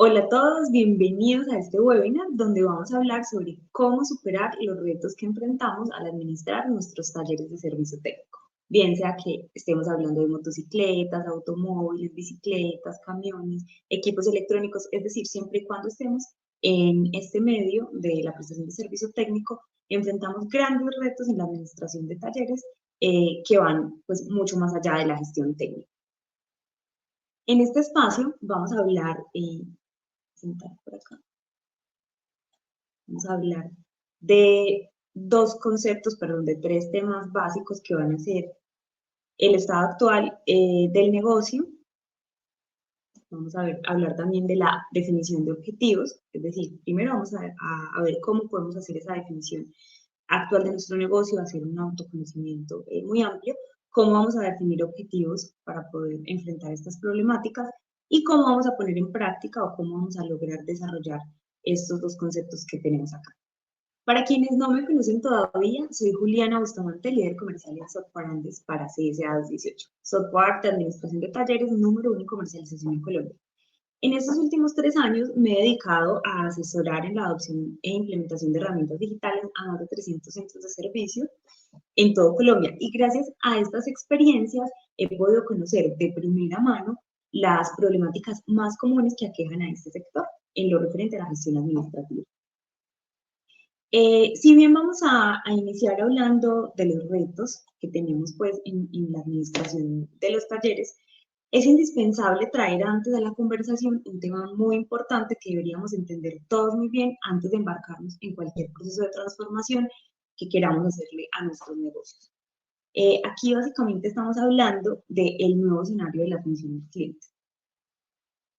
Hola a todos, bienvenidos a este webinar donde vamos a hablar sobre cómo superar los retos que enfrentamos al administrar nuestros talleres de servicio técnico. Bien sea que estemos hablando de motocicletas, automóviles, bicicletas, camiones, equipos electrónicos, es decir, siempre y cuando estemos en este medio de la prestación de servicio técnico, enfrentamos grandes retos en la administración de talleres que van pues mucho más allá de la gestión técnica. En este espacio vamos a hablar sentar por acá. Vamos a hablar de de tres temas básicos que van a ser el estado actual del negocio. Vamos a hablar también de la definición de objetivos, es decir, primero vamos a ver cómo podemos hacer esa definición actual de nuestro negocio, hacer un autoconocimiento muy amplio, cómo vamos a definir objetivos para poder enfrentar estas problemáticas y cómo vamos a poner en práctica o cómo vamos a lograr desarrollar estos dos conceptos que tenemos acá. Para quienes no me conocen todavía, soy Juliana Bustamante, líder comercial en Software Andes para CSA 218, software de administración de talleres número 1 en comercialización en Colombia. En estos últimos 3 años me he dedicado a asesorar en la adopción e implementación de herramientas digitales a más de 300 centros de servicio en todo Colombia. Y gracias a estas experiencias he podido conocer de primera mano las problemáticas más comunes que aquejan a este sector en lo referente a la gestión administrativa. Si bien vamos a iniciar hablando de los retos que tenemos pues en la administración de los talleres, es indispensable traer antes de la conversación un tema muy importante que deberíamos entender todos muy bien antes de embarcarnos en cualquier proceso de transformación que queramos hacerle a nuestros negocios. Aquí básicamente estamos hablando del nuevo escenario de la atención al cliente.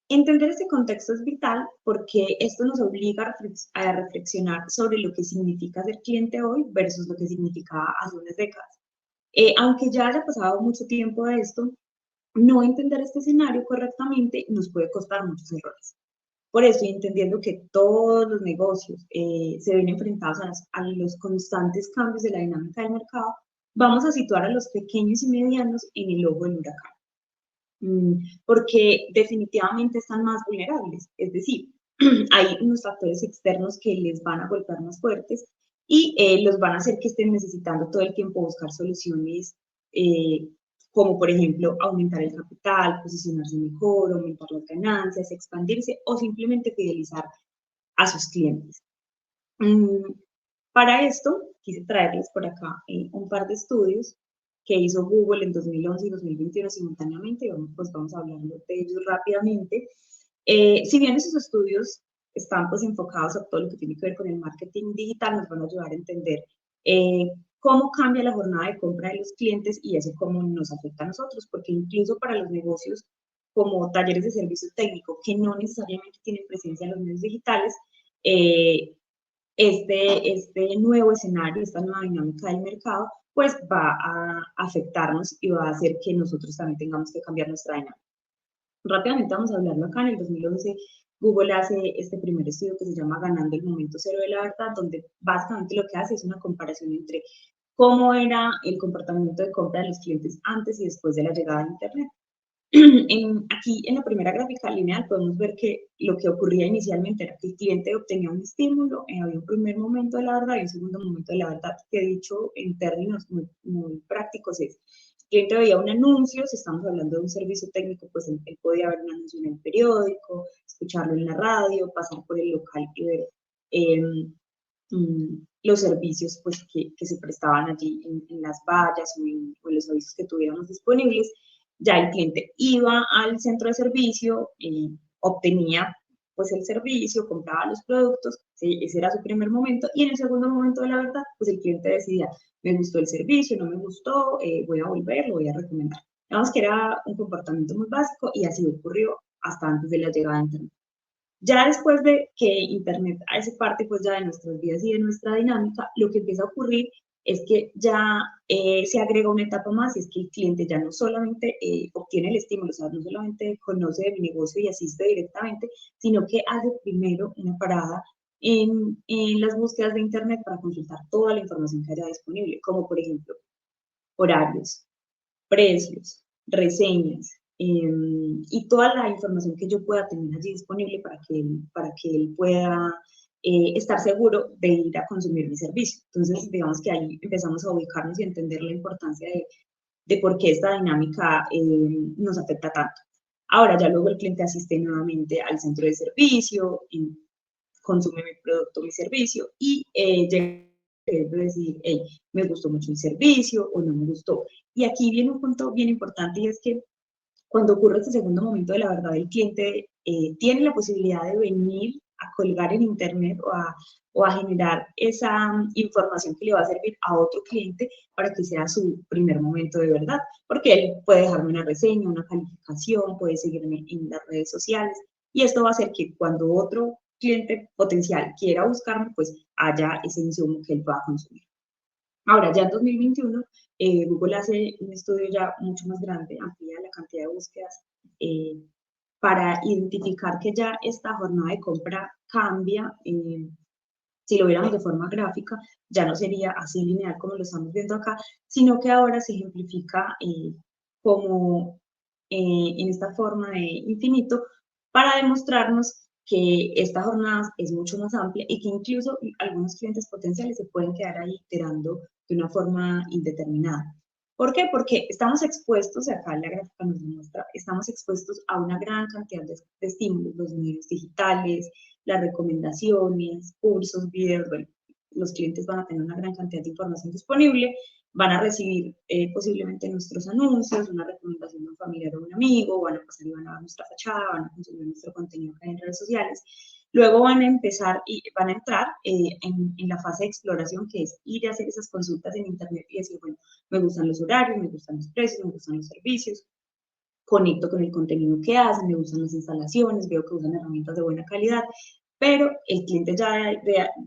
Entender este contexto es vital porque esto nos obliga a reflexionar sobre lo que significa ser cliente hoy versus lo que significaba hace unas décadas. Aunque ya haya pasado mucho tiempo de esto, no entender este escenario correctamente nos puede costar muchos errores. Por eso, y entendiendo que todos los negocios se ven enfrentados a los constantes cambios de la dinámica del mercado, vamos a situar a los pequeños y medianos en el ojo del huracán. Porque definitivamente están más vulnerables, es decir, hay unos factores externos que les van a golpear más fuertes y los van a hacer que estén necesitando todo el tiempo buscar soluciones eh, como por ejemplo aumentar el capital, posicionarse mejor, aumentar las ganancias, expandirse o simplemente fidelizar a sus clientes. Mm, para esto, quise traerles por acá un par de estudios que hizo Google en 2011 y 2021 simultáneamente, y vamos a hablar de ellos rápidamente. Si bien esos estudios están pues enfocados a todo lo que tiene que ver con el marketing digital, nos van a ayudar a entender cómo cambia la jornada de compra de los clientes y eso cómo nos afecta a nosotros, porque incluso para los negocios como talleres de servicio técnico que no necesariamente tienen presencia en los medios digitales, eh, este nuevo escenario, esta nueva dinámica del mercado, pues va a afectarnos y va a hacer que nosotros también tengamos que cambiar nuestra dinámica. Rápidamente vamos a hablarlo acá. En el 2011 Google hace este primer estudio que se llama Ganando el Momento Cero de la Verdad, donde básicamente lo que hace es una comparación entre cómo era el comportamiento de compra de los clientes antes y después de la llegada de Internet. Aquí en la primera gráfica lineal podemos ver que lo que ocurría inicialmente era que el cliente obtenía un estímulo, había un primer momento de la verdad y un segundo momento de la verdad, que dicho en términos muy prácticos es, el cliente veía un anuncio, si estamos hablando de un servicio técnico, pues él podía ver un anuncio en el periódico, escucharlo en la radio, pasar por el local y ver eh, los servicios pues, que se prestaban allí en las vallas o en los avisos que tuviéramos disponibles. Ya el cliente iba al centro de servicio, obtenía pues el servicio, compraba los productos, ¿sí? Ese era su primer momento, y en el segundo momento de la verdad, pues el cliente decidía, me gustó el servicio, no me gustó, voy a volver, lo voy a recomendar. Digamos que era un comportamiento muy básico y así ocurrió hasta antes de la llegada de Internet. Ya después de que Internet hace parte pues ya de nuestras vidas y de nuestra dinámica, lo que empieza a ocurrir es que ya se agrega una etapa más y es que el cliente ya no solamente obtiene el estímulo, o sea, no solamente conoce de mi negocio y asiste directamente, sino que hace primero una parada en las búsquedas de Internet para consultar toda la información que haya disponible, como por ejemplo horarios, precios, reseñas, y toda la información que yo pueda tener allí disponible para que él pueda estar seguro de ir a consumir mi servicio. Entonces, digamos que ahí empezamos a ubicarnos y a entender la importancia de por qué esta dinámica nos afecta tanto. Ahora ya luego el cliente asiste nuevamente al centro de servicio, consume mi producto, mi servicio y llega a decir, hey, me gustó mucho el servicio o no me gustó. Y aquí viene un punto bien importante y es que cuando ocurre este segundo momento de la verdad, el cliente tiene la posibilidad de venir a colgar en internet o a generar esa información que le va a servir a otro cliente para que sea su primer momento de verdad, porque él puede dejarme una reseña, una calificación, puede seguirme en las redes sociales y esto va a hacer que cuando otro cliente potencial quiera buscarme, pues haya ese insumo que él pueda consumir. Ahora, ya en 2021, Google hace un estudio ya mucho más grande, amplía la cantidad de búsquedas eh, para identificar que ya esta jornada de compra cambia. Si lo viéramos de forma gráfica, ya no sería así lineal como lo estamos viendo acá, sino que ahora se ejemplifica como en esta forma de infinito para demostrarnos que esta jornada es mucho más amplia y que incluso algunos clientes potenciales se pueden quedar ahí iterando de una forma indeterminada. ¿Por qué? Porque estamos expuestos, acá la gráfica nos demuestra, estamos expuestos a una gran cantidad de estímulos, los medios digitales, las recomendaciones, cursos, videos, bueno, los clientes van a tener una gran cantidad de información disponible, van a recibir posiblemente nuestros anuncios, una recomendación de un familiar o un amigo, van a pasar y van a ver nuestra fachada, van a consumir nuestro contenido en redes sociales. Luego van a empezar y van a entrar en la fase de exploración, que es ir a hacer esas consultas en Internet y decir, bueno, me gustan los horarios, me gustan los precios, me gustan los servicios, conecto con el contenido que hacen, me gustan las instalaciones, veo que usan herramientas de buena calidad, pero el cliente ya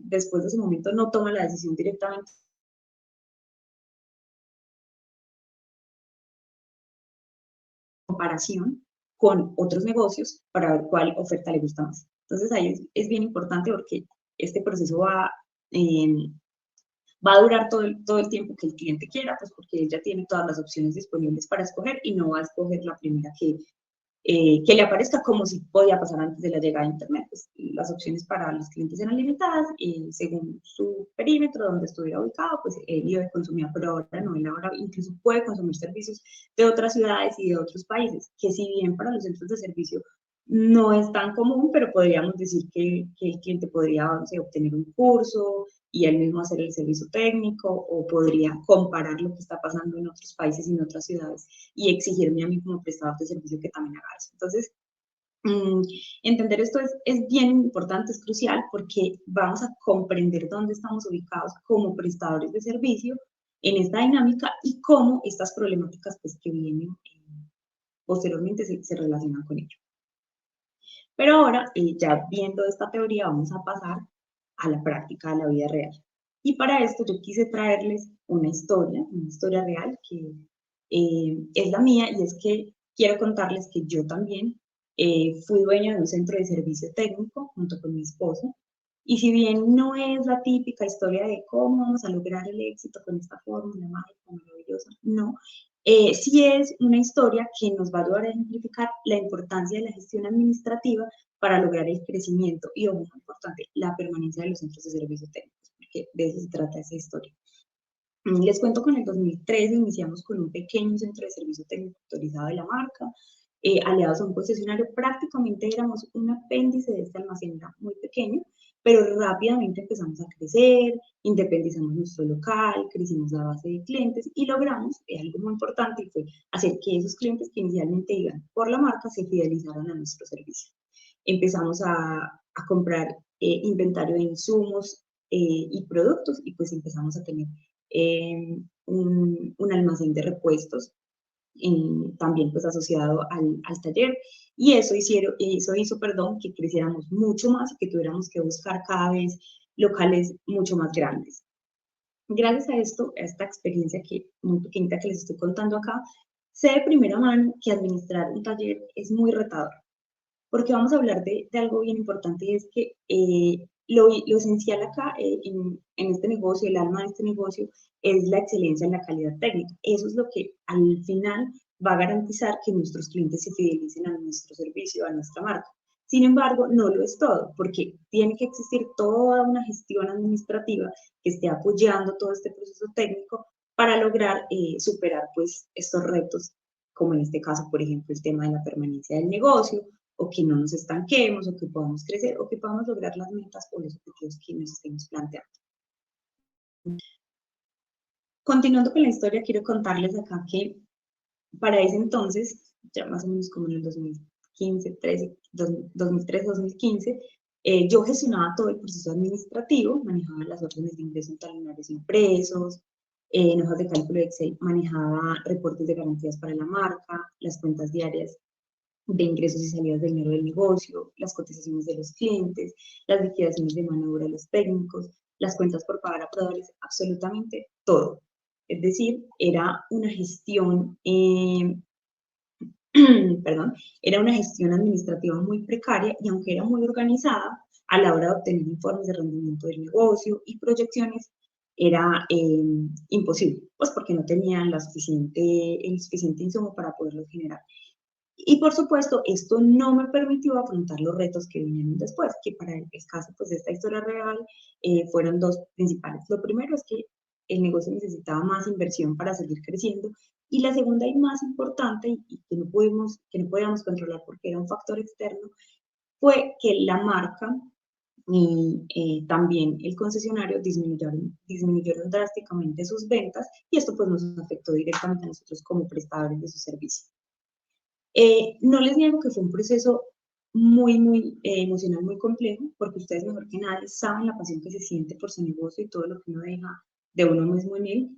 después de ese momento no toma la decisión directamente en comparación con otros negocios para ver cuál oferta le gusta más. Entonces ahí es bien importante porque este proceso eh, va a durar todo el tiempo que el cliente quiera, pues porque él ya tiene todas las opciones disponibles para escoger y no va a escoger la primera que le aparezca como si podía pasar antes de la llegada a Internet. Pues, las opciones para los clientes eran limitadas y según su perímetro donde estuviera ubicado, pues él iba a consumir, pero ahora no, él ahora incluso puede consumir servicios de otras ciudades y de otros países, que si bien para los centros de servicio no es tan común, pero podríamos decir que el cliente podría, no sé, obtener un curso y él mismo hacer el servicio técnico o podría comparar lo que está pasando en otros países y en otras ciudades y exigirme a mí como prestador de servicio que también haga eso. Entonces, mmm, entender esto es bien importante, es crucial porque vamos a comprender dónde estamos ubicados como prestadores de servicio en esta dinámica y cómo estas problemáticas pues, que vienen posteriormente se relacionan con ello. Pero ahora, ya viendo esta teoría, vamos a pasar a la práctica, a la vida real. Y para esto yo quise traerles una historia real que es la mía y es que quiero contarles que yo también fui dueña de un centro de servicio técnico junto con mi esposo. Y si bien no es la típica historia de cómo vamos a lograr el éxito con esta fórmula mágica maravillosa, no, sí es una historia que nos va a ayudar a ejemplificar la importancia de la gestión administrativa para lograr el crecimiento y, lo muy importante, la permanencia de los centros de servicio técnicos, porque de eso se trata esa historia. Les cuento que en el 2013 iniciamos con un pequeño centro de servicio técnico autorizado de la marca, aliados a un concesionario, prácticamente éramos un apéndice de este almacén, era muy pequeño, pero rápidamente empezamos a crecer, independizamos nuestro local, crecimos la base de clientes y logramos, algo muy importante, fue hacer que esos clientes que inicialmente iban por la marca se fidelizaran a nuestro servicio. Empezamos a comprar inventario de insumos y productos y pues empezamos a tener un almacén de repuestos también pues asociado al taller y eso hizo, perdón, que creciéramos mucho más y que tuviéramos que buscar cada vez locales mucho más grandes. Gracias a esto, a esta experiencia que muy pequeñita que les estoy contando acá, sé de primera mano que administrar un taller es muy retador porque vamos a hablar de algo bien importante y es que lo esencial acá en este negocio, el alma de este negocio, es la excelencia en la calidad técnica. Eso es lo que al final va a garantizar que nuestros clientes se fidelicen a nuestro servicio, a nuestra marca. Sin embargo, no lo es todo, porque tiene que existir toda una gestión administrativa que esté apoyando todo este proceso técnico para lograr superar pues estos retos, como en este caso, por ejemplo, el tema de la permanencia del negocio, o que no nos estanquemos, o que podamos crecer, o que podamos lograr las metas o los objetivos que nos estemos planteando. Continuando con la historia, quiero contarles acá que para ese entonces, ya más o menos como en el 2015, 2015, yo gestionaba todo el proceso administrativo, manejaba las órdenes de ingreso en talonarios impresos, en hojas de cálculo de Excel, manejaba reportes de garantías para la marca, las cuentas diarias de ingresos y salidas del dinero del negocio, las cotizaciones de los clientes, las liquidaciones de mano de obra de los técnicos, las cuentas por pagar a proveedores, absolutamente todo. Es decir, era una gestión, perdón, era una gestión administrativa muy precaria y aunque era muy organizada, a la hora de obtener informes de rendimiento del negocio y proyecciones, era imposible, pues porque no tenían el suficiente insumo para poderlo generar. Y por supuesto, esto no me permitió afrontar los retos que vinieron después, que para el caso pues, de esta historia real fueron dos principales. Lo primero es que el negocio necesitaba más inversión para seguir creciendo y la segunda y más importante y que no podíamos controlar porque era un factor externo, fue que la marca y también el concesionario disminuyeron drásticamente sus ventas y esto pues nos afectó directamente a nosotros como prestadores de su servicio. No les niego que fue un proceso muy emocional, muy complejo, porque ustedes mejor que nadie saben la pasión que se siente por su negocio y todo lo que uno deja de uno mismo en él,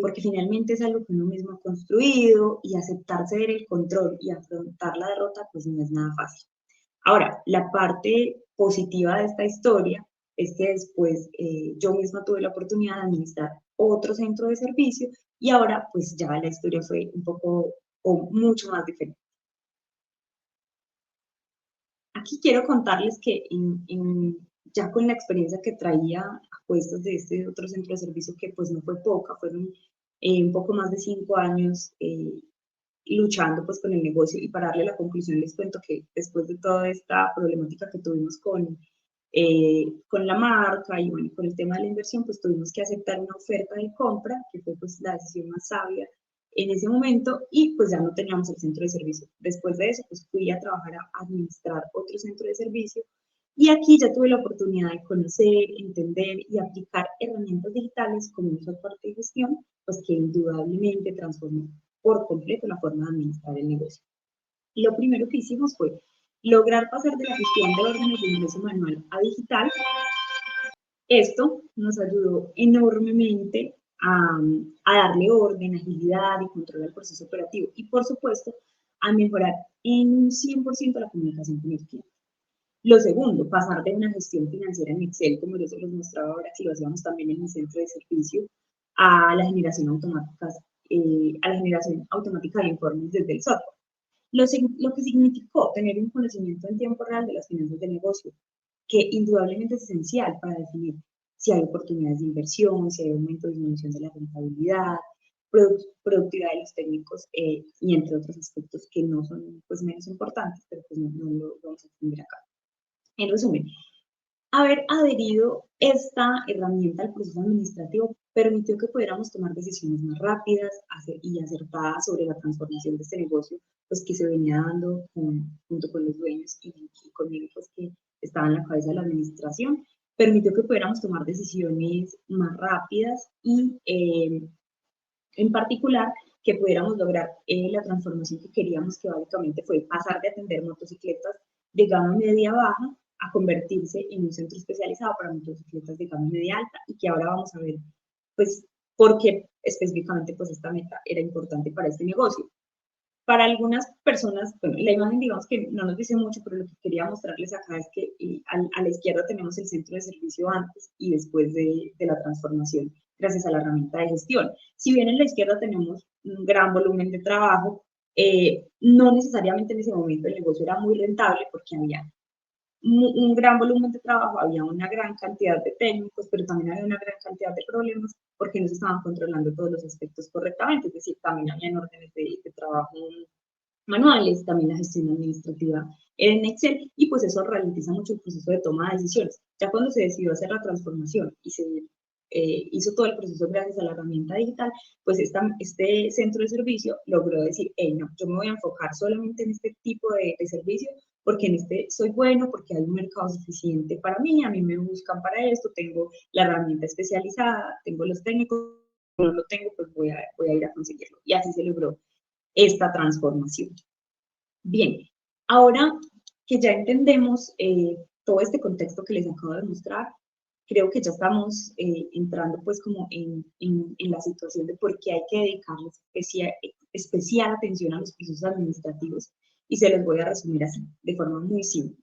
porque finalmente es algo que uno mismo ha construido y aceptar ceder el control y afrontar la derrota, pues no es nada fácil. Ahora, la parte positiva de esta historia es que después yo misma tuve la oportunidad de administrar otro centro de servicio y ahora pues ya la historia fue un poco o mucho más diferente. Aquí quiero contarles que ya con la experiencia que traía a cuestas de este otro centro de servicio, que pues no fue poca, fueron un poco más de 5 años luchando pues con el negocio y para darle la conclusión les cuento que después de toda esta problemática que tuvimos con la marca y bueno, con el tema de la inversión, pues tuvimos que aceptar una oferta de compra, que fue pues la decisión más sabia en ese momento y pues ya no teníamos el centro de servicio. Después de eso, pues fui a trabajar a administrar otro centro de servicio y aquí ya tuve la oportunidad de conocer, entender y aplicar herramientas digitales como un software de gestión, pues que indudablemente transformó por completo la forma de administrar el negocio. Lo primero que hicimos fue lograr pasar de la gestión de órdenes de ingreso manual a digital. Esto nos ayudó enormemente a darle orden, agilidad y control al proceso operativo y, por supuesto, a mejorar en un 100% la comunicación con el cliente. Lo segundo, pasar de una gestión financiera en Excel, como yo se los mostraba ahora, que lo hacíamos también en mi centro de servicio, a la generación automática de informes desde el software. Lo que significó tener un conocimiento en tiempo real de las finanzas del negocio, que indudablemente es esencial para definir si hay oportunidades de inversión, si hay aumento o disminución de la rentabilidad, productividad de los técnicos y entre otros aspectos que no son pues menos importantes, pero pues no lo vamos a entender acá. En resumen, haber adherido esta herramienta al proceso administrativo permitió que pudiéramos tomar decisiones más rápidas y acertadas sobre la transformación de este negocio, pues que se venía dando junto con los dueños y conmigo, pues que estaba en la cabeza de la administración, permitió que pudiéramos tomar decisiones más rápidas y en particular que pudiéramos lograr la transformación que queríamos, que básicamente fue pasar de atender motocicletas de gama media-baja a convertirse en un centro especializado para motocicletas de gama media-alta y que ahora vamos a ver, pues, por qué específicamente pues esta meta era importante para este negocio. Para algunas personas, bueno, la imagen digamos que no nos dice mucho, pero lo que quería mostrarles acá es que a la izquierda tenemos el centro de servicio antes y después de la transformación, gracias a la herramienta de gestión. Si bien en la izquierda tenemos un gran volumen de trabajo, no necesariamente en ese momento el negocio era muy rentable porque había un gran volumen de trabajo, había una gran cantidad de técnicos, pero también había una gran cantidad de problemas porque no se estaban controlando todos los aspectos correctamente, es decir, también había órdenes de trabajo manuales, también la gestión administrativa en Excel, y pues eso ralentiza mucho el proceso de toma de decisiones. Ya cuando se decidió hacer la transformación y se hizo todo el proceso gracias a la herramienta digital, pues este centro de servicio logró decir, hey, no, yo me voy a enfocar solamente en este tipo de servicio, porque en este soy bueno, porque hay un mercado suficiente para mí, a mí me buscan para esto, tengo la herramienta especializada, tengo los técnicos, no lo tengo, pues voy a ir a conseguirlo. Y así se logró esta transformación. Bien, ahora que ya entendemos todo este contexto que les acabo de mostrar, creo que ya estamos entrando pues como en la situación de por qué hay que dedicarle especial atención a los procesos administrativos, y se los voy a resumir así, de forma muy simple.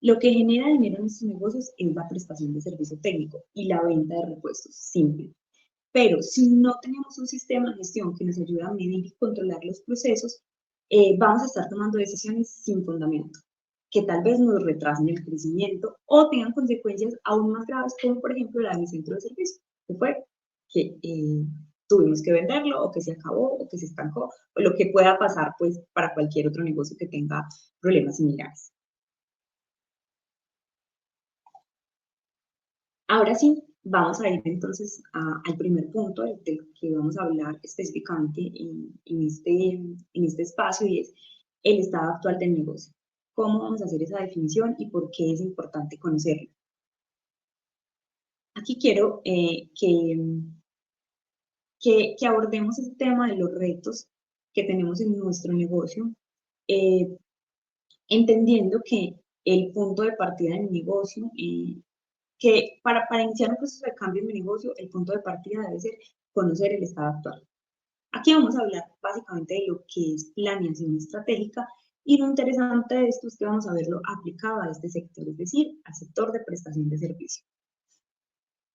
Lo que genera dinero en estos negocios es la prestación de servicio técnico y la venta de repuestos, simple. Pero si no tenemos un sistema de gestión que nos ayude a medir y controlar los procesos, vamos a estar tomando decisiones sin fundamento, que tal vez nos retrasen el crecimiento o tengan consecuencias aún más graves, como por ejemplo la del centro de servicio, que fue que tuvimos que venderlo, o que se acabó, o que se estancó, o lo que pueda pasar pues para cualquier otro negocio que tenga problemas similares. Ahora sí, vamos a ir entonces al primer punto del que vamos a hablar específicamente en este espacio, y es el estado actual del negocio. ¿Cómo vamos a hacer esa definición y por qué es importante conocerlo? Aquí quiero que abordemos ese tema de los retos que tenemos en nuestro negocio, eh, entendiendo que el punto de partida del negocio que para iniciar un proceso de cambio en mi negocio, el punto de partida debe ser conocer el estado actual. Aquí vamos a hablar básicamente de lo que es planeación estratégica, y lo interesante de esto es que vamos a verlo aplicado a este sector, es decir, al sector de prestación de servicio,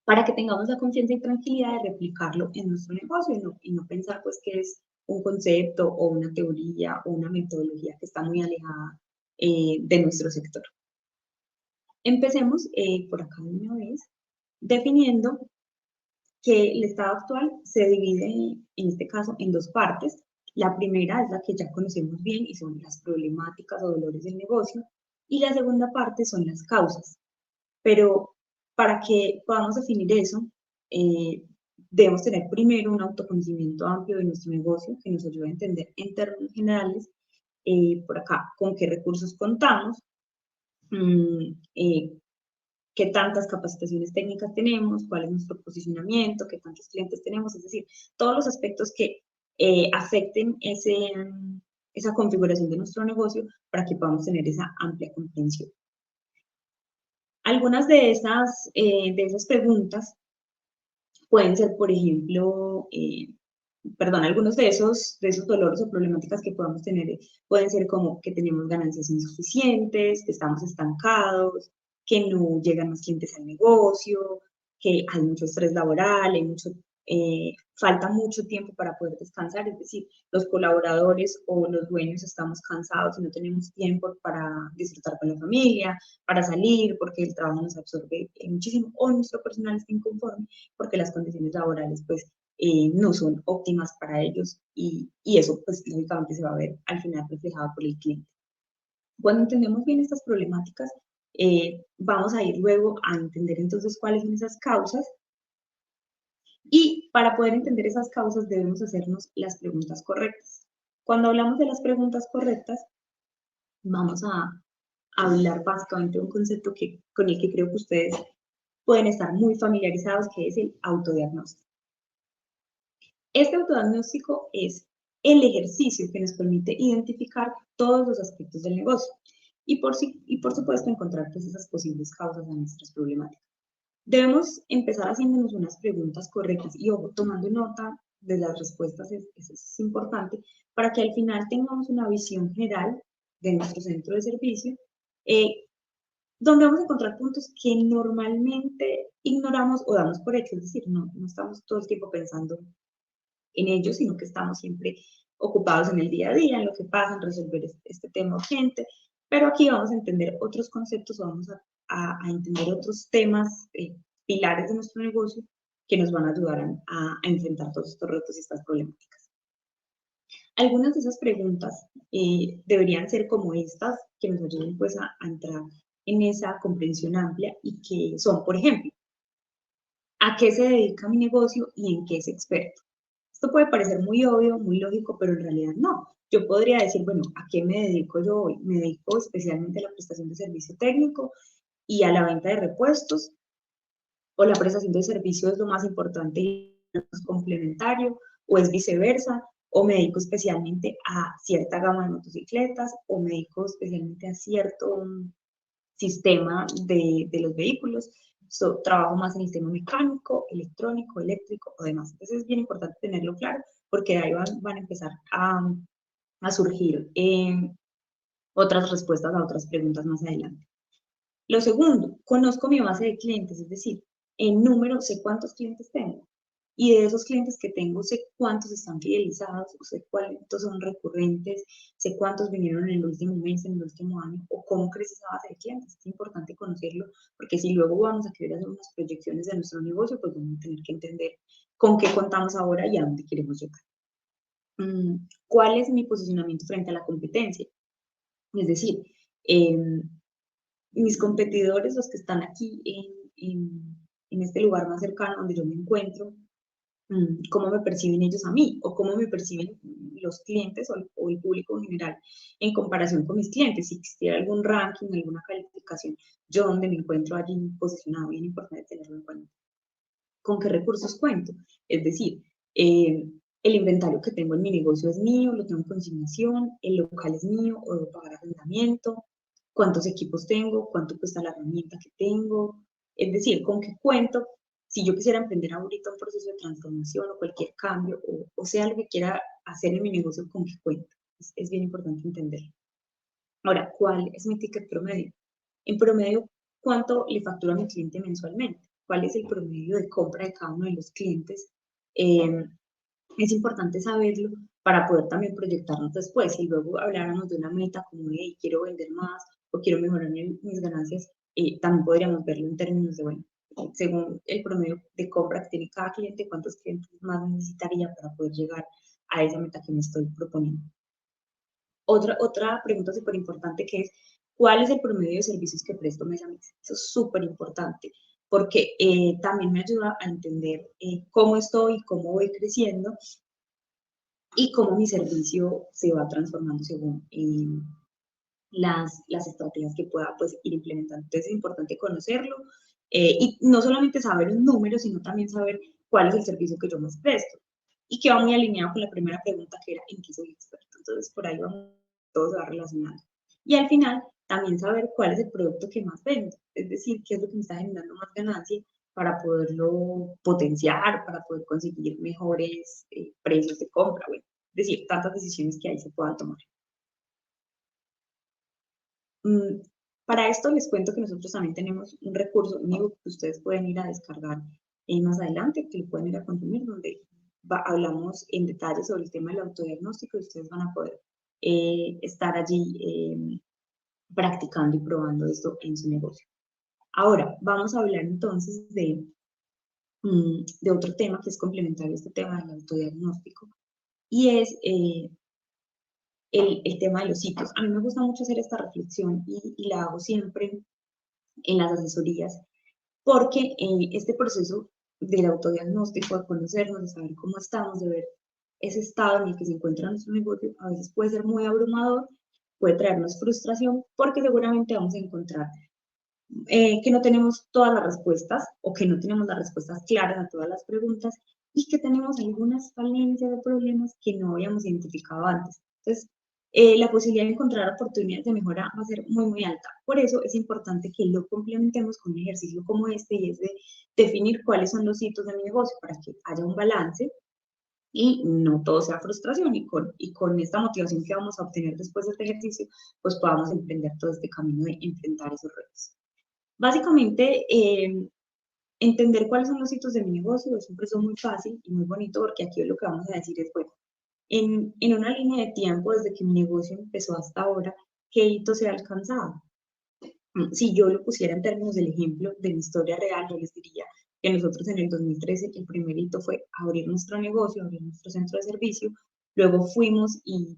para que tengamos la confianza y tranquilidad de replicarlo en nuestro negocio y no pensar pues que es un concepto o una teoría o una metodología que está muy alejada de nuestro sector. Empecemos por acá de una vez, definiendo que el estado actual se divide, en este caso, en dos partes. La primera es la que ya conocemos bien y son las problemáticas o dolores del negocio, y la segunda parte son las causas. Pero para que podamos definir eso, debemos tener primero un autoconocimiento amplio de nuestro negocio que nos ayude a entender en términos generales, por acá, con qué recursos contamos, mmm, qué tantas capacitaciones técnicas tenemos, cuál es nuestro posicionamiento, qué tantos clientes tenemos, es decir, todos los aspectos que afecten esa configuración de nuestro negocio para que podamos tener esa amplia comprensión. Algunas de esas preguntas pueden ser, por ejemplo, algunos de esos dolores o problemáticas que podamos tener pueden ser como que tenemos ganancias insuficientes, que estamos estancados, que no llegan más clientes al negocio, que hay mucho estrés laboral, falta mucho tiempo para poder descansar, es decir, los colaboradores o los dueños estamos cansados y no tenemos tiempo para disfrutar con la familia, para salir, porque el trabajo nos absorbe muchísimo, o nuestro personal está inconforme porque las condiciones laborales pues no son óptimas para ellos, y eso pues lógicamente se va a ver al final reflejado por el cliente. Cuando entendemos bien estas problemáticas, vamos a ir luego a entender entonces cuáles son esas causas, y para poder entender esas causas debemos hacernos las preguntas correctas. Cuando hablamos de las preguntas correctas, vamos a hablar básicamente de un concepto con el que creo que ustedes pueden estar muy familiarizados, que es el autodiagnóstico. Este autodiagnóstico es el ejercicio que nos permite identificar todos los aspectos del negocio y por supuesto encontrar pues, esas posibles causas a nuestras problemáticas. Debemos empezar haciéndonos unas preguntas correctas y, ojo, tomando nota de las respuestas, es importante, para que al final tengamos una visión general de nuestro centro de servicio, donde vamos a encontrar puntos que normalmente ignoramos o damos por hecho, es decir, no estamos todo el tiempo pensando en ellos, sino que estamos siempre ocupados en el día a día, en lo que pasa, en resolver este tema urgente, Pero aquí vamos a entender otros conceptos, vamos a entender otros temas, pilares de nuestro negocio que nos van a ayudar a enfrentar todos estos retos y estas problemáticas. Algunas de esas preguntas deberían ser como estas, que nos ayuden pues a entrar en esa comprensión amplia y que son, por ejemplo, ¿a qué se dedica mi negocio y en qué es experto? Esto puede parecer muy obvio, muy lógico, pero en realidad no. Yo podría decir, bueno, ¿a qué me dedico yo hoy? Me dedico especialmente a la prestación de servicio técnico y a la venta de repuestos, o la prestación de servicio es lo más importante y es complementario, o es viceversa, o me dedico especialmente a cierta gama de motocicletas, o me dedico especialmente a cierto sistema de los vehículos. Trabajo más en el tema mecánico, electrónico, eléctrico o demás. Entonces es bien importante tenerlo claro porque de ahí van a empezar a surgir otras respuestas a otras preguntas más adelante. Lo segundo, conozco mi base de clientes, es decir, en número sé cuántos clientes tengo. Y de esos clientes que tengo, sé cuántos están fidelizados, o sé cuántos son recurrentes, sé cuántos vinieron en el último mes, en el último año, o cómo crece esa base de clientes. Es importante conocerlo, porque si luego vamos a querer hacer unas proyecciones de nuestro negocio, pues vamos a tener que entender con qué contamos ahora y a dónde queremos llegar. ¿Cuál es mi posicionamiento frente a la competencia? Es decir, mis competidores, los que están aquí en este lugar más cercano donde yo me encuentro, cómo me perciben ellos a mí o cómo me perciben los clientes o el público en general en comparación con mis clientes. Si existiera algún ranking, alguna calificación, yo donde me encuentro allí posicionado, bien importante tenerlo en cuenta. ¿Con qué recursos cuento? Es decir, el inventario que tengo en mi negocio es mío, lo tengo en consignación, el local es mío o debo pagar arrendamiento, cuántos equipos tengo, cuánto cuesta la herramienta que tengo, es decir, con qué cuento. Si yo quisiera emprender ahorita un proceso de transformación o cualquier cambio, o sea, lo que quiera hacer en mi negocio, con qué cuento. Es bien importante entenderlo. Ahora, ¿cuál es mi ticket promedio? En promedio, ¿cuánto le factura a mi cliente mensualmente? ¿Cuál es el promedio de compra de cada uno de los clientes? Eh, es importante saberlo para poder también proyectarnos después. Y luego habláramos de una meta como de hey, quiero vender más o quiero mejorar mis ganancias, también podríamos verlo en términos de, bueno, según el promedio de compra que tiene cada cliente, cuántos clientes más necesitaría para poder llegar a esa meta que me estoy proponiendo. Otra pregunta súper importante que es, ¿cuál es el promedio de servicios que presto mes a mes? Eso es súper importante porque también me ayuda a entender cómo estoy, cómo voy creciendo y cómo mi servicio se va transformando según las estrategias que pueda pues, ir implementando. Entonces es importante conocerlo y no solamente saber un número, sino también saber cuál es el servicio que yo más presto y que va muy alineado con la primera pregunta que era ¿en qué soy experto? Entonces por ahí vamos, todo se va relacionando. Y al final también saber cuál es el producto que más vendo, es decir, qué es lo que me está generando más ganancia para poderlo potenciar, para poder conseguir mejores precios de compra, bueno, es decir, tantas decisiones que ahí se puedan tomar. Mm, Para esto les cuento que nosotros también tenemos un recurso, un ebook que ustedes pueden ir a descargar más adelante, que lo pueden ir a consumir, donde hablamos en detalle sobre el tema del autodiagnóstico y ustedes van a poder estar allí practicando y probando esto en su negocio. Ahora, vamos a hablar entonces de otro tema que es complementario a este tema del autodiagnóstico y es el tema de los sitios. A mí me gusta mucho hacer esta reflexión y la hago siempre en las asesorías, porque este proceso del autodiagnóstico, de conocernos, de saber cómo estamos, de ver ese estado en el que se encuentra nuestro negocio, a veces puede ser muy abrumador, puede traernos frustración, porque seguramente vamos a encontrar que no tenemos todas las respuestas o que no tenemos las respuestas claras a todas las preguntas y que tenemos algunas falencias o problemas que no habíamos identificado antes. Entonces, la posibilidad de encontrar oportunidades de mejora va a ser muy, muy alta. Por eso es importante que lo complementemos con un ejercicio como este y es de definir cuáles son los hitos de mi negocio para que haya un balance y no todo sea frustración y con esta motivación que vamos a obtener después de este ejercicio, pues podamos emprender todo este camino de enfrentar esos retos. Básicamente, entender cuáles son los hitos de mi negocio es un proceso muy fácil y muy bonito porque aquí lo que vamos a decir es, bueno, en una línea de tiempo desde que mi negocio empezó hasta ahora, qué hito se ha alcanzado. Si yo lo pusiera en términos del ejemplo de mi historia real, yo les diría que nosotros en el 2013 el primer hito fue abrir nuestro negocio, abrir nuestro centro de servicio, luego fuimos y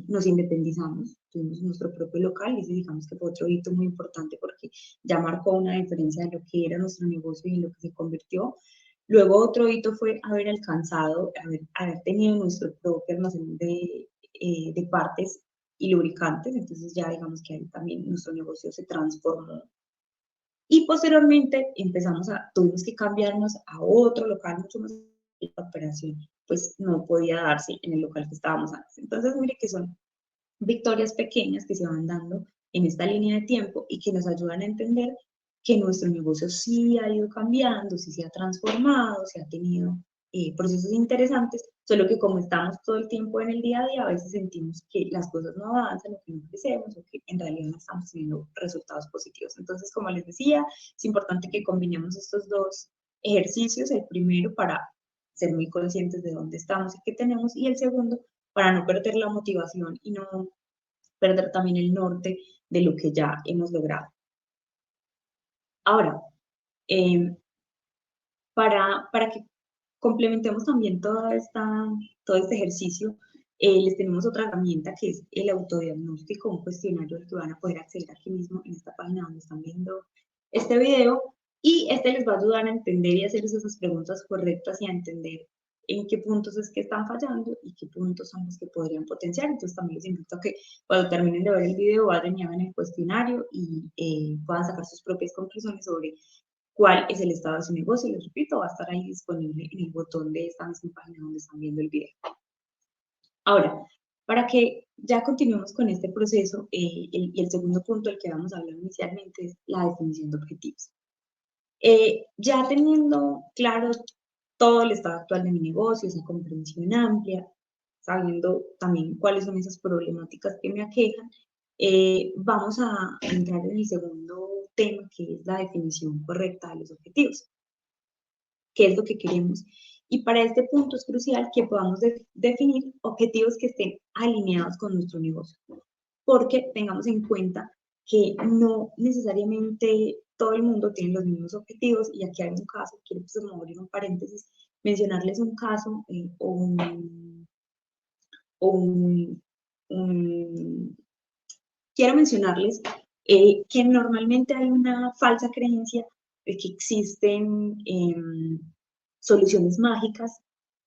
nos independizamos, tuvimos nuestro propio local y ese digamos que fue otro hito muy importante porque ya marcó una diferencia de lo que era nuestro negocio y en lo que se convirtió. Luego otro hito fue haber alcanzado, haber tenido nuestro propio almacén de partes y lubricantes, entonces ya digamos que ahí también nuestro negocio se transformó. Y posteriormente tuvimos que cambiarnos a otro local mucho más, la operación pues no podía darse en el local que estábamos antes. Entonces mire que son victorias pequeñas que se van dando en esta línea de tiempo y que nos ayudan a entender que nuestro negocio sí ha ido cambiando, sí se ha transformado, sí ha tenido procesos interesantes, solo que como estamos todo el tiempo en el día a día, a veces sentimos que las cosas no avanzan o que no crecemos o que en realidad no estamos teniendo resultados positivos. Entonces, como les decía, es importante que combinemos estos dos ejercicios, el primero para ser muy conscientes de dónde estamos y qué tenemos, y el segundo para no perder la motivación y no perder también el norte de lo que ya hemos logrado. Ahora, eh, para que complementemos también todo este ejercicio, les tenemos otra herramienta que es el autodiagnóstico, un cuestionario al que van a poder acceder aquí mismo en esta página donde están viendo este video, y este les va a ayudar a entender y hacer esas preguntas correctas y a entender en qué puntos es que están fallando y qué puntos son los que podrían potenciar. Entonces también les invito a que cuando terminen de ver el video vayan y hagan el cuestionario y puedan sacar sus propias conclusiones sobre cuál es el estado de su negocio. Les repito, va a estar ahí disponible en el botón de esta misma página donde están viendo el video. Ahora, para que ya continuemos con este proceso, el segundo punto del que vamos a hablar inicialmente es la definición de objetivos. Ya teniendo claro todo el estado actual de mi negocio, esa comprensión amplia, sabiendo también cuáles son esas problemáticas que me aquejan, vamos a entrar en el segundo tema, que es la definición correcta de los objetivos. ¿Qué es lo que queremos? Y para este punto es crucial que podamos definir objetivos que estén alineados con nuestro negocio, porque tengamos en cuenta que no necesariamente todo el mundo tiene los mismos objetivos, y aquí hay un caso, quiero pues abrir un paréntesis, mencionarles un caso un, un, quiero mencionarles que normalmente hay una falsa creencia de que existen soluciones mágicas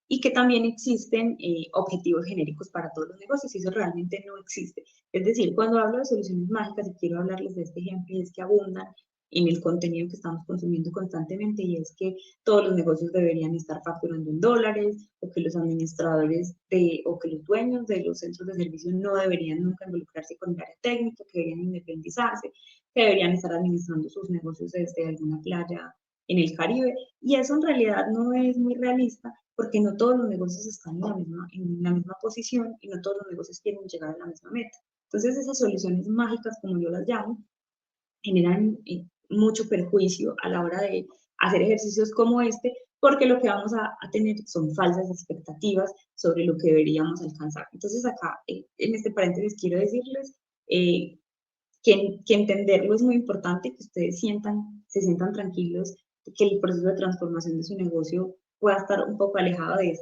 y que también existen objetivos genéricos para todos los negocios, y eso realmente no existe. Es decir, cuando hablo de soluciones mágicas, y quiero hablarles de este ejemplo, y es que abundan en el contenido que estamos consumiendo constantemente, y es que todos los negocios deberían estar facturando en dólares, o que los administradores o que los dueños de los centros de servicio no deberían nunca involucrarse con el área técnica, que deberían independizarse, que deberían estar administrando sus negocios desde alguna playa en el Caribe, y eso en realidad no es muy realista, porque no todos los negocios están en la misma posición y no todos los negocios quieren llegar a la misma meta. Entonces esas soluciones mágicas, como yo las llamo, generan mucho perjuicio a la hora de hacer ejercicios como este, porque lo que vamos a tener son falsas expectativas sobre lo que deberíamos alcanzar. Entonces acá, en este paréntesis, quiero decirles que entenderlo es muy importante, que ustedes se sientan tranquilos, que el proceso de transformación de su negocio pueda estar un poco alejado de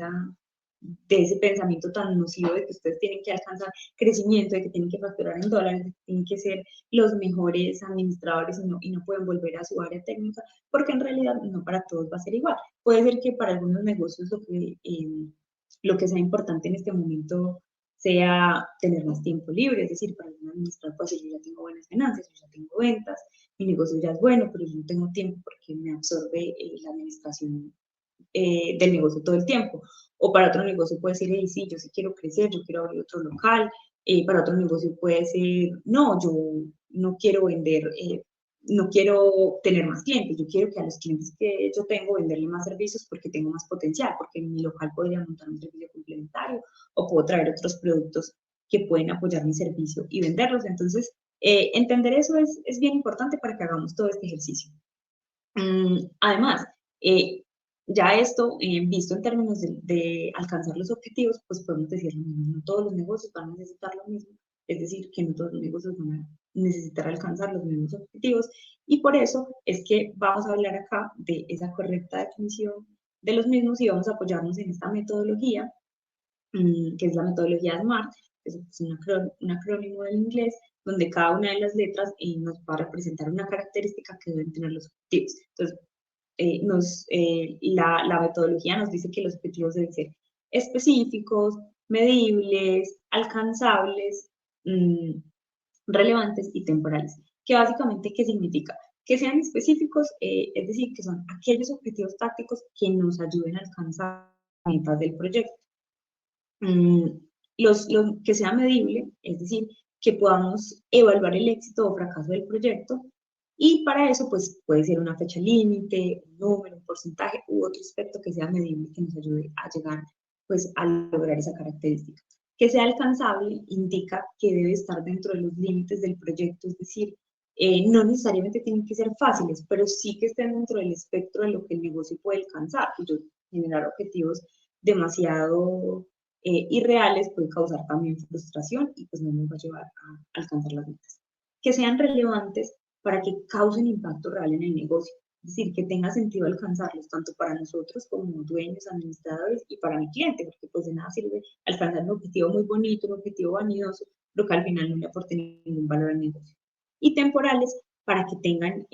ese pensamiento tan nocivo de que ustedes tienen que alcanzar crecimiento, de que tienen que facturar en dólares, de que tienen que ser los mejores administradores y no pueden volver a su área técnica, porque en realidad no para todos va a ser igual. Puede ser que para algunos negocios lo que sea importante en este momento sea tener más tiempo libre, es decir, para un administrador, pues yo ya tengo buenas ganancias, yo ya tengo ventas, mi negocio ya es bueno, pero yo no tengo tiempo porque me absorbe la administración del negocio todo el tiempo. O para otro negocio puede ser, hey, sí, yo sí quiero crecer, yo quiero abrir otro local. Para otro negocio puede ser, no, yo no quiero vender, no quiero tener más clientes, yo quiero que a los clientes que yo tengo venderle más servicios porque tengo más potencial, porque en mi local podría montar un servicio complementario o puedo traer otros productos que pueden apoyar mi servicio y venderlos. Entonces, entender eso es bien importante para que hagamos todo este ejercicio. Además, ya esto, visto en términos de alcanzar los objetivos, pues podemos decir lo mismo, no todos los negocios van a necesitar lo mismo, es decir, que no todos los negocios van a necesitar alcanzar los mismos objetivos, y por eso es que vamos a hablar acá de esa correcta definición de los mismos y vamos a apoyarnos en esta metodología, que es la metodología SMART, que es un acrónimo del inglés, donde cada una de las letras nos va a representar una característica que deben tener los objetivos. Entonces, la metodología nos dice que los objetivos deben ser específicos, medibles, alcanzables, relevantes y temporales. Que básicamente, ¿qué significa? Que sean específicos, es decir, que son aquellos objetivos tácticos que nos ayuden a alcanzar las metas del proyecto. Que sea medible, es decir, que podamos evaluar el éxito o fracaso del proyecto, y para eso pues puede ser una fecha límite, un número, un porcentaje u otro aspecto que sea medible que nos ayude a llegar pues a lograr esa característica. Que sea alcanzable indica que debe estar dentro de los límites del proyecto, es decir, no necesariamente tienen que ser fáciles, pero sí que estén dentro del espectro de lo que el negocio puede alcanzar. Y yo generar objetivos demasiado irreales puede causar también frustración y pues no nos va a llevar a alcanzar las metas. Que sean relevantes para que causen impacto real en el negocio, es decir, que tenga sentido alcanzarlos, tanto para nosotros como dueños, administradores y para mi cliente, porque pues de nada sirve alcanzar un objetivo muy bonito, un objetivo vanidoso, pero que al final no le aporte ningún valor al negocio. Y temporales para que tengan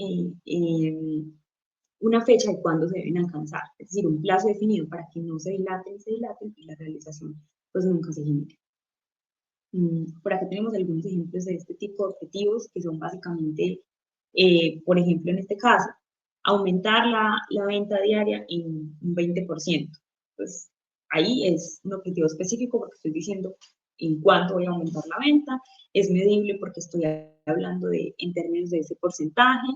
una fecha de cuándo se deben alcanzar, es decir, un plazo definido para que no se dilaten y la realización pues nunca se genere. Por acá tenemos algunos ejemplos de este tipo de objetivos que son básicamente, por ejemplo, en este caso, aumentar la venta diaria en un 20%. Pues ahí es un objetivo específico porque estoy diciendo en cuánto voy a aumentar la venta, es medible porque estoy hablando en términos de ese porcentaje,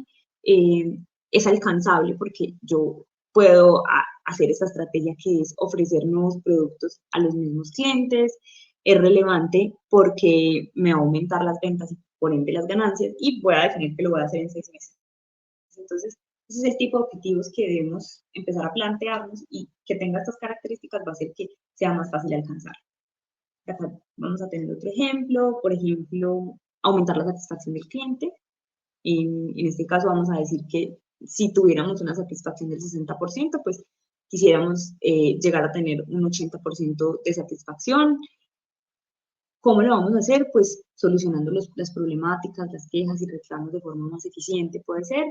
es alcanzable porque yo puedo hacer esta estrategia que es ofrecer nuevos productos a los mismos clientes, es relevante porque me va a aumentar las ventas y por ende las ganancias, y voy a definir que lo voy a hacer en 6 meses. Entonces, ese es el tipo de objetivos que debemos empezar a plantearnos, y que tenga estas características va a hacer que sea más fácil alcanzar. Acá vamos a tener otro ejemplo, por ejemplo, aumentar la satisfacción del cliente. En este caso vamos a decir que si tuviéramos una satisfacción del 60%, pues quisiéramos llegar a tener un 80% de satisfacción. ¿Cómo lo vamos a hacer? Pues solucionando las problemáticas, las quejas y reclamos de forma más eficiente, puede ser.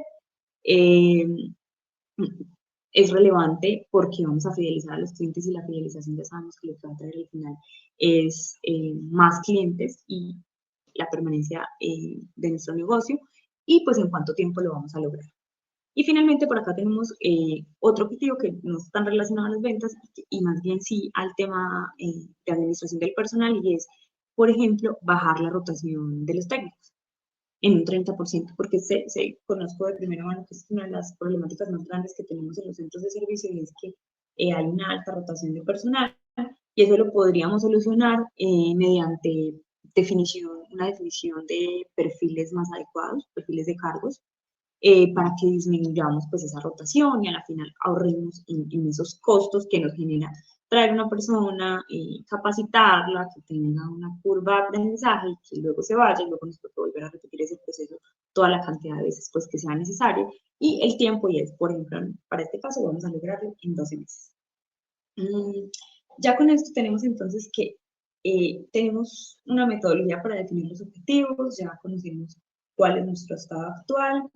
Eh, es relevante porque vamos a fidelizar a los clientes, y la fidelización ya sabemos que lo que va a traer al final es más clientes y la permanencia de nuestro negocio, y pues en cuánto tiempo lo vamos a lograr. Y finalmente por acá tenemos otro objetivo que no está tan relacionado a las ventas y más bien sí al tema de administración del personal, y es, por ejemplo, bajar la rotación de los técnicos en un 30%, porque conozco de primera mano que es una de las problemáticas más grandes que tenemos en los centros de servicio, y es que hay una alta rotación de personal, y eso lo podríamos solucionar mediante una definición de perfiles más adecuados, perfiles de cargos, para que disminuyamos pues esa rotación y a la final ahorremos en esos costos que nos genera traer una persona, capacitarla, que tenga una curva de aprendizaje y que luego se vaya y luego nos puede volver a repetir ese proceso toda la cantidad de veces pues que sea necesario, y el tiempo, y es, por ejemplo, para este caso vamos a lograrlo en 12 meses. Ya con esto tenemos entonces que tenemos una metodología para definir los objetivos, ya conocemos cuál es nuestro estado actual,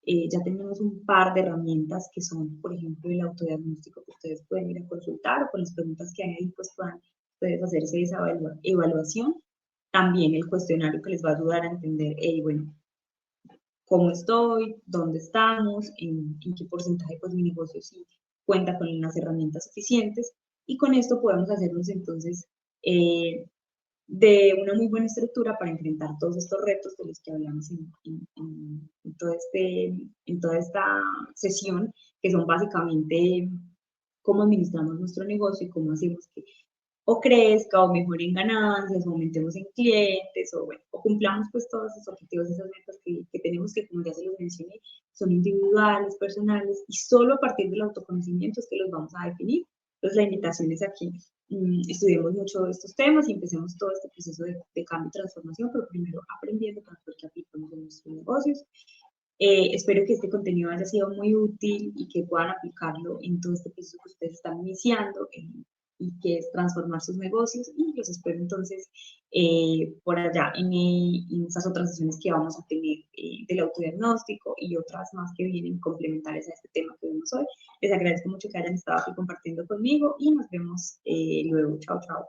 ya tenemos un par de herramientas que son, por ejemplo, el autodiagnóstico que ustedes pueden ir a consultar, o con las preguntas que hay ahí, pues puedan ustedes hacerse esa evaluación. También el cuestionario que les va a ayudar a entender, bueno, cómo estoy, dónde estamos, en qué porcentaje pues mi negocio sí cuenta con las herramientas suficientes, y con esto podemos hacernos entonces de una muy buena estructura para enfrentar todos estos retos de los que hablamos en toda esta sesión, que son básicamente cómo administramos nuestro negocio y cómo hacemos que o crezca, o mejoren ganancias, o aumentemos en clientes, o bueno, o cumplamos pues todos esos objetivos, esas metas que tenemos, que como ya se los mencioné, son individuales, personales, y solo a partir del autoconocimiento es que los vamos a definir. Entonces la invitación es aquí, estudiemos mucho estos temas y empecemos todo este proceso de cambio y transformación, pero primero aprendiendo para poder que aplicamos en nuestros negocios. Espero que este contenido haya sido muy útil y que puedan aplicarlo en todo este proceso que ustedes están iniciando y que es transformar sus negocios. Y los espero entonces por allá en esas otras sesiones que vamos a tener del autodiagnóstico y otras más que vienen complementarias a este tema que vemos hoy. Les agradezco mucho que hayan estado aquí compartiendo conmigo y nos vemos luego. Chao, chao.